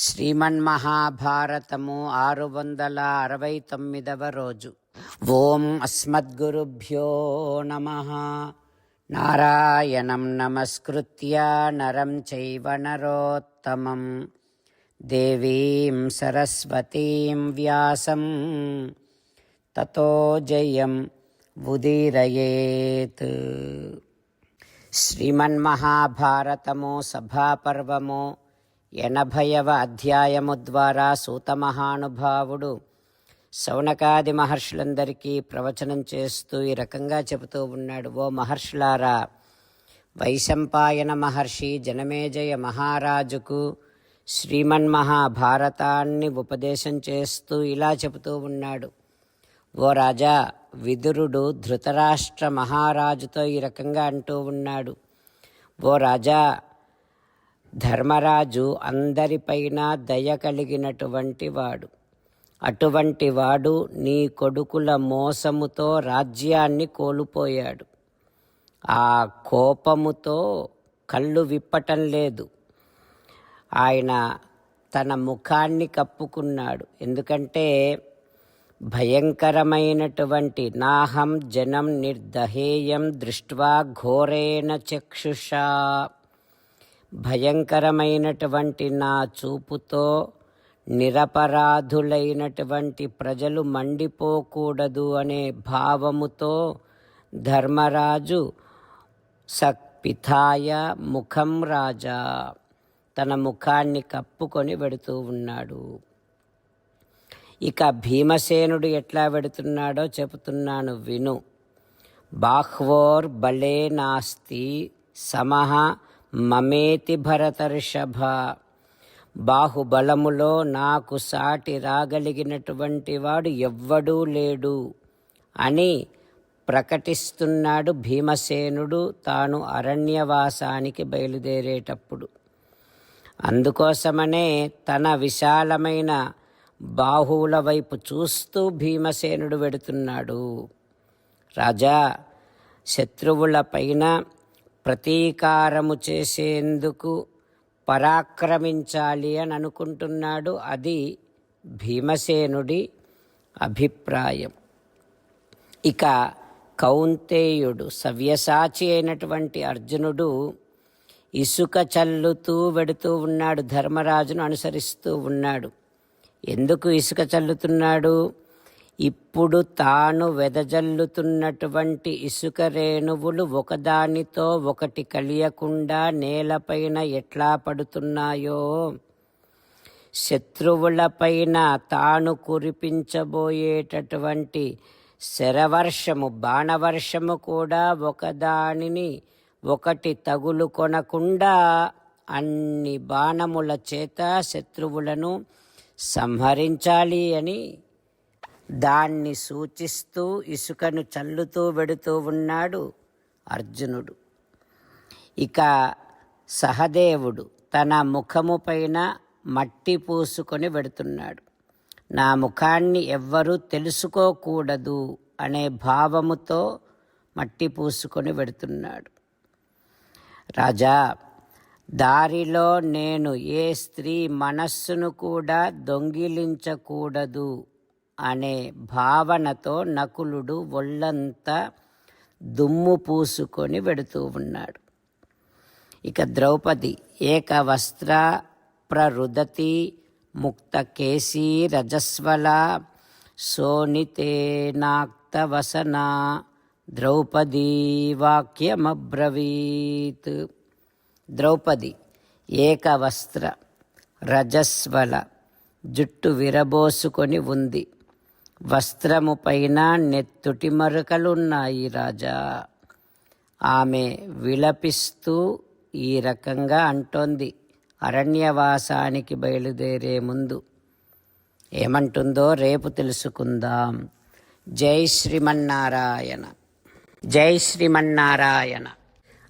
శ్రీమన్మహాభారతము 669వ రోజు. ఓం అస్మద్గురుభ్యో నమః. నారాయణం నమస్కృత్య నరం చైవ నరోత్తమం దేవీం సరస్వతీం వ్యాసం తతో జయం ఉదీరయేత్. శ్రీమన్మహాభారతము సభాపర్వము 80వ అధ్యాయము ద్వారా సూత మహానుభావుడు శౌనకాది మహర్షులందరికీ ప్రవచనం చేస్తూ ఈ రకంగా చెబుతూ ఉన్నాడు. ఓ మహర్షులారా, వైశంపాయన మహర్షి జనమేజయ మహారాజుకు శ్రీమన్మహాభారతాన్ని ఉపదేశం చేస్తూ ఇలా చెబుతూ ఉన్నాడు. ఓ రాజా, విదురుడు ధృతరాష్ట్ర మహారాజుతో ఈ రకంగా అంటూ ఉన్నాడు. ఓ రాజా, ధర్మరాజు అందరిపైన దయ కలిగినటువంటి వాడు. అటువంటి వాడు నీ కొడుకుల మోసముతో రాజ్యాన్ని కోల్పోయాడు. ఆ కోపముతో కళ్ళు విప్పటం లేదు. ఆయన తన ముఖాన్ని కప్పుకున్నాడు. ఎందుకంటే భయంకరమైనటువంటి నాహం జనం నిర్దహేయం దృష్ట్వా ఘోరేణ చక్షుషా, భయంకరమైనటువంటి నా చూపుతో నిరపరాధులైనటువంటి ప్రజలు మండిపోకూడదు అనే భావముతో ధర్మరాజు సక్పిథాయ ముఖం రాజా, తన ముఖాన్ని కప్పుకొని వెడుతూ ఉన్నాడు. ఇక భీమసేనుడు ఎట్లా వెడుతున్నాడో చెబుతున్నాను, విను. బాహ్వోర్ బలే నాస్తి సమః మమేతి భరతర్షభ, బాహుబలములో నాకు సాటి రాగలిగినటువంటి వాడు ఎవ్వడూ లేడు అని ప్రకటిస్తున్నాడు భీమసేనుడు తాను అరణ్యవాసానికి బయలుదేరేటప్పుడు. అందుకోసమనే తన విశాలమైన బాహువుల వైపు చూస్తూ భీమసేనుడు వెడుతున్నాడు. రాజా, శత్రువులపైన ప్రతీకారము చేసేందుకు పరాక్రమించాలి అని అనుకుంటున్నాడు. అది భీమసేనుడి అభిప్రాయం. ఇక కౌంతేయుడు, సవ్యసాచి అయినటువంటి అర్జునుడు ఇసుక చల్లుతూ వెడుతూ ఉన్నాడు. ధర్మరాజును అనుసరిస్తూ ఉన్నాడు. ఎందుకు ఇసుక చల్లుతున్నాడు? ఇప్పుడు తాను వెదజల్లుతున్నటువంటి ఇసుక రేణువులు ఒకదానితో ఒకటి కలియకుండా నేలపైన ఎట్లా పడుతున్నాయో, శత్రువులపైన తాను కురిపించబోయేటటువంటి శరవర్షము, బాణవర్షము కూడా ఒకదానిని ఒకటి తగులుకొనకుండా అన్ని బాణముల చేత శత్రువులను సంహరించాలి అని దాన్ని సూచిస్తూ ఇసుకను చల్లుతూ వెడుతూ ఉన్నాడు అర్జునుడు. ఇక సహదేవుడు తన ముఖము పైన మట్టి పూసుకొని వెడుతున్నాడు. నా ముఖాన్ని ఎవ్వరూ తెలుసుకోకూడదు అనే భావముతో మట్టి పూసుకొని వెడుతున్నాడు. రాజా, దారిలో నేను ఏ స్త్రీ మనస్సును కూడా దొంగిలించకూడదు అనే భావనతో నకులుడు ఒళ్ళంతా దుమ్ము పూసుకొని వెడుతూ ఉన్నాడు. ఇక ద్రౌపది ఏకవస్త్ర ప్రరుదతి ముక్తకేశీ రజస్వల శోణితేనాక్తవసన ద్రౌపదీ వాక్యమబ్రవీత్. ద్రౌపది ఏకవస్త్ర రజస్వల, జుట్టు విరబోసుకొని ఉంది. వస్త్రము పైన నెత్తుటి మరకలున్నాయి రాజా. ఆమె విలపిస్తూ ఈ రకంగా అంటోంది అరణ్యవాసానికి బయలుదేరే ముందు. ఏమంటుందో రేపు తెలుసుకుందాం. జై శ్రీమన్నారాయణ, జై శ్రీమన్నారాయణ.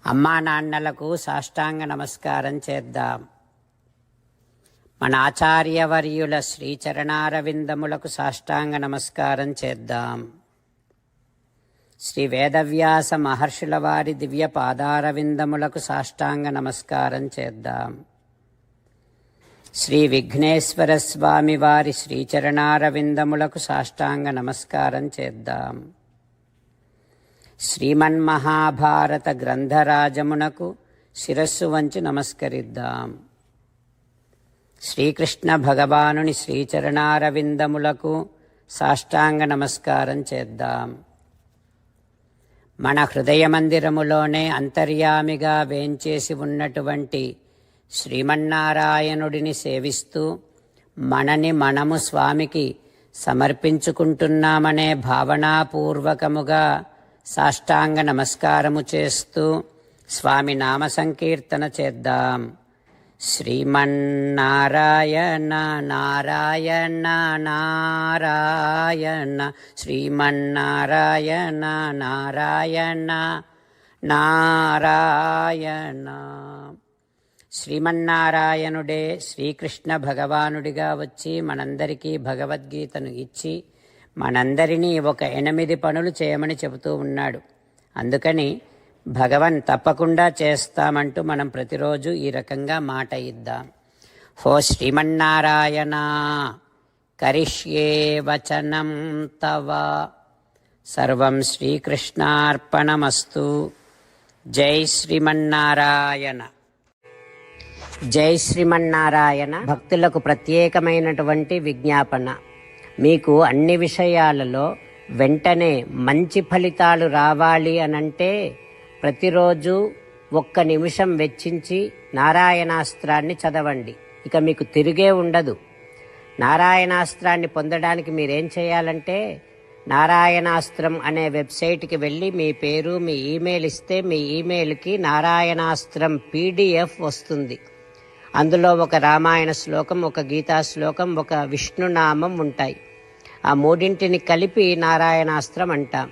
అమ్మా నాన్నలకు సాష్టాంగ నమస్కారం చేద్దాం. మన ఆచార్యవర్యుల శ్రీచరణారవిందములకు సాష్టాంగ నమస్కారం చేద్దాం. శ్రీ వేదవ్యాస మహర్షుల వారి దివ్య పాదారవిందములకు సాష్టాంగ నమస్కారం చేద్దాం. శ్రీ విఘ్నేశ్వర స్వామి వారి శ్రీచరణారవిందములకు సాష్టాంగ నమస్కారం చేద్దాం. శ్రీమన్మహాభారత గ్రంథరాజమునకు శిరస్సు వంచి నమస్కరిద్దాం. శ్రీకృష్ణ భగవానుని శ్రీచరణారవిందములకు సాష్టాంగ నమస్కారం చేద్దాం. మన హృదయ మందిరములోనే అంతర్యామిగా వేంచేసి ఉన్నటువంటి శ్రీమన్నారాయణుడిని సేవిస్తూ మనని మనము స్వామికి సమర్పించుకుంటున్నామనే భావనాపూర్వకముగా సాష్టాంగ నమస్కారము చేస్తూ స్వామి నామ సంకీర్తన చేద్దాం. శ్రీమన్నారాయణ నారాయణ నారాయణ శ్రీమన్నారాయణ నారాయణ నారాయణ. శ్రీమన్నారాయణుడే శ్రీకృష్ణ భగవానుడిగా వచ్చి మనందరికీ భగవద్గీతను ఇచ్చి మనందరినీ ఒక 8 పనులు చేయమని చెబుతూ ఉన్నాడు. అందుకని భగవన్ తప్పకుండా చేస్తామంటూ మనం ప్రతిరోజు ఈ రకంగా మాట ఇద్దాం. హో శ్రీమన్నారాయణ కరిష్యే వచనం తవ సర్వం శ్రీకృష్ణార్పణమస్తు. జై శ్రీమన్నారాయణ. జై శ్రీమన్నారాయణ. భక్తులకు ప్రత్యేకమైనటువంటి విజ్ఞాపన. మీకు అన్ని విషయాలలో వెంటనే మంచి ఫలితాలు రావాలి అనంటే ప్రతిరోజు 1 నిమిషం వెచ్చించి నారాయణాస్త్రాన్ని చదవండి. ఇక మీకు తిరిగే ఉండదు. నారాయణాస్త్రాన్ని పొందడానికి మీరేం చేయాలంటే నారాయణాస్త్రం అనే వెబ్సైట్కి వెళ్ళి మీ పేరు మీ ఈమెయిల్ ఇస్తే మీ ఈమెయిల్కి నారాయణాస్త్రం PDF వస్తుంది. అందులో ఒక రామాయణ శ్లోకం, ఒక గీతా శ్లోకం, ఒక విష్ణునామం ఉంటాయి. ఆ 3 కలిపి నారాయణాస్త్రం అంటాం.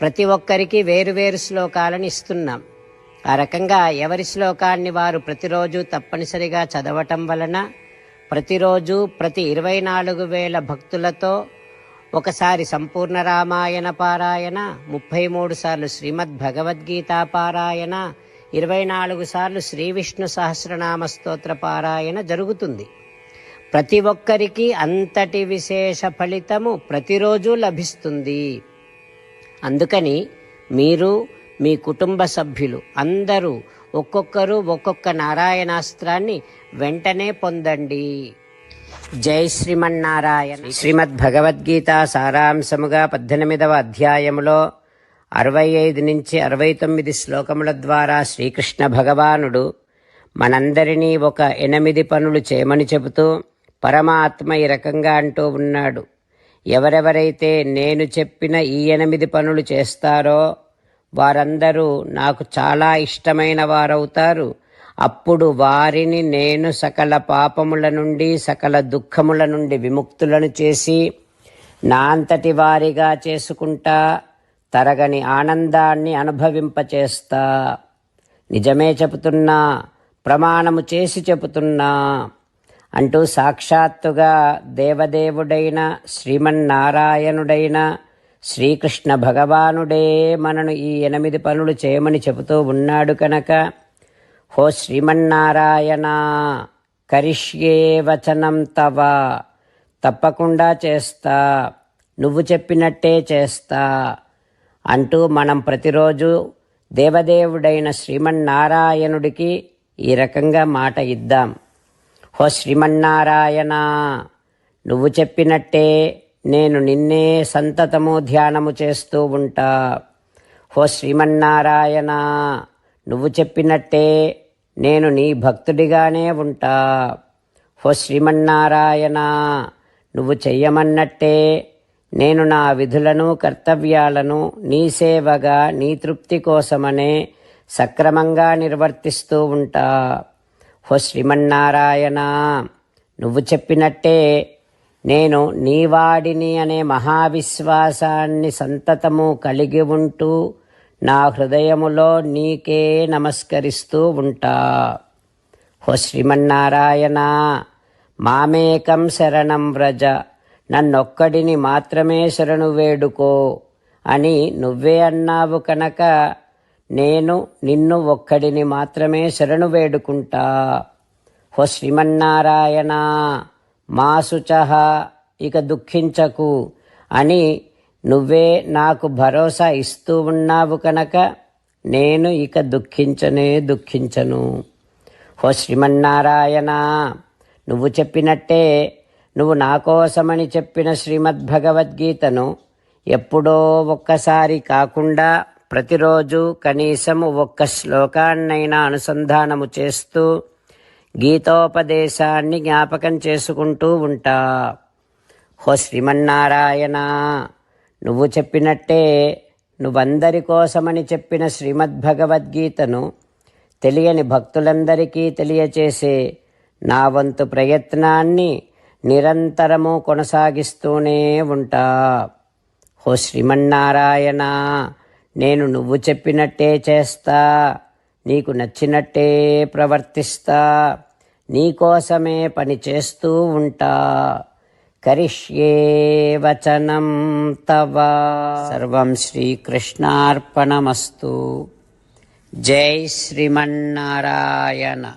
ప్రతి ఒక్కరికి వేరువేరు శ్లోకాలను ఇస్తున్నాం. ఆ రకంగా ఎవరి శ్లోకాన్ని వారు ప్రతిరోజు తప్పనిసరిగా చదవటం వలన ప్రతిరోజు ప్రతి 24,000 భక్తులతో ఒకసారి సంపూర్ణ రామాయణ పారాయణ, 33 సార్లు శ్రీమద్ భగవద్గీత పారాయణ, 24 సార్లు శ్రీ విష్ణు సహస్రనామ స్తోత్ర పారాయణ జరుగుతుంది. ప్రతి ఒక్కరికి అంతటి విశేష ఫలితము ప్రతిరోజు లభిస్తుంది. అందుకని మీరు మీ కుటుంబ సభ్యులు అందరూ ఒక్కొక్కరు ఒక్కొక్క నారాయణాస్త్రాన్ని వెంటనే పొందండి. జై శ్రీమన్నారాయణ. శ్రీమద్ భగవద్గీత సారాంశముగా 18వ అధ్యాయములో 65 నుంచి 69 శ్లోకముల ద్వారా శ్రీకృష్ణ భగవానుడు మనందరినీ ఒక 8 పనులు చేయమని చెబుతూ పరమాత్మ ఈ రకంగా అంటూ ఉన్నాడు. ఎవరెవరైతే నేను చెప్పిన ఈ 8 పనులు చేస్తారో వారందరూ నాకు చాలా ఇష్టమైన వారవుతారు. అప్పుడు వారిని నేను సకల పాపముల నుండి సకల దుఃఖముల నుండి విముక్తులను చేసి నా అంతటి వారిగా చేసుకుంటా, తరగని ఆనందాన్ని అనుభవింపచేస్తా. నిజమే చెబుతున్నా, ప్రమాణము చేసి చెబుతున్నా అంటూ సాక్షాత్తుగా దేవదేవుడైన శ్రీమన్నారాయణుడైన శ్రీకృష్ణ భగవానుడే మనను ఈ 8 పనులు చేయమని చెబుతూ ఉన్నాడు కనుక హో శ్రీమన్నారాయణ కరిష్యే వచనం తవ తప్పకుండా చేస్తా, నువ్వు చెప్పినట్టే చేస్తా అంటూ మనం ప్రతిరోజు దేవదేవుడైన శ్రీమన్నారాయణుడికి ఈ రకంగా మాట ఇద్దాం. హో శ్రీమన్నారాయణ నువ్వు చెప్పినట్టే నేను నిన్నే సంతతము ధ్యానము చేస్తూ ఉంటా. హో శ్రీమన్నారాయణ నువ్వు చెప్పినట్టే నేను నీ భక్తుడిగానే ఉంటా. హో శ్రీమన్నారాయణ నువ్వు చెయ్యమన్నట్టే నేను నా విధులను కర్తవ్యాలను నీ సేవగా నీ తృప్తి కోసమనే సక్రమంగా నిర్వర్తిస్తూ ఉంటా. హో శ్రీమన్నారాయణ నువ్వు చెప్పినట్టే నేను నీవాడిని అనే మహావిశ్వాసాన్ని సంతతము కలిగి ఉంటూ నా హృదయములో నీకే నమస్కరిస్తూ ఉంటా. హో శ్రీమన్నారాయణ మామేకం శరణం వ్రజ నన్నొక్కడిని మాత్రమే శరణు వేడుకో అని నువ్వే అన్నావు కనుక నేను నిన్ను ఒక్కడిని మాత్రమే శరణు వేడుకుంటా. హో శ్రీమన్నారాయణ మా శుచః, ఇక దుఃఖించకు అని నువ్వే నాకు భరోసా ఇస్తూ ఉన్నావు కనుక నేను ఇక దుఃఖించను. హో శ్రీమన్నారాయణ, నువ్వు చెప్పినట్టే, నువ్వు నా కోసమని చెప్పిన శ్రీమద్భగవద్గీతను ఎప్పుడో ఒక్కసారి కాకుండా ప్రతిరోజు కనీసం ఒక్క శ్లోకాన్నైనా అనుసంధానము చేస్తూ గీతోపదేశాన్ని జ్ఞాపకం చేసుకుంటూ ఉంటా. హో శ్రీమన్నారాయణ, నువ్వు చెప్పినట్టే, నువ్వందరి కోసమని చెప్పిన శ్రీమద్భగవద్గీతను తెలియని భక్తులందరికీ తెలియచేసే నా వంతు ప్రయత్నాన్ని నిరంతరము కొనసాగిస్తూనే ఉంటా. హో శ్రీమన్నారాయణ, నేను నువ్వు చెప్పినట్టే చేస్తా, నీకు నచ్చినట్టే ప్రవర్తిస్తా, నీకోసమే పని చేస్తూ ఉంటా. కరిష్యే వచనం తవ. సర్వం శ్రీకృష్ణార్పణమస్తు. జై శ్రీమన్నారాయణ.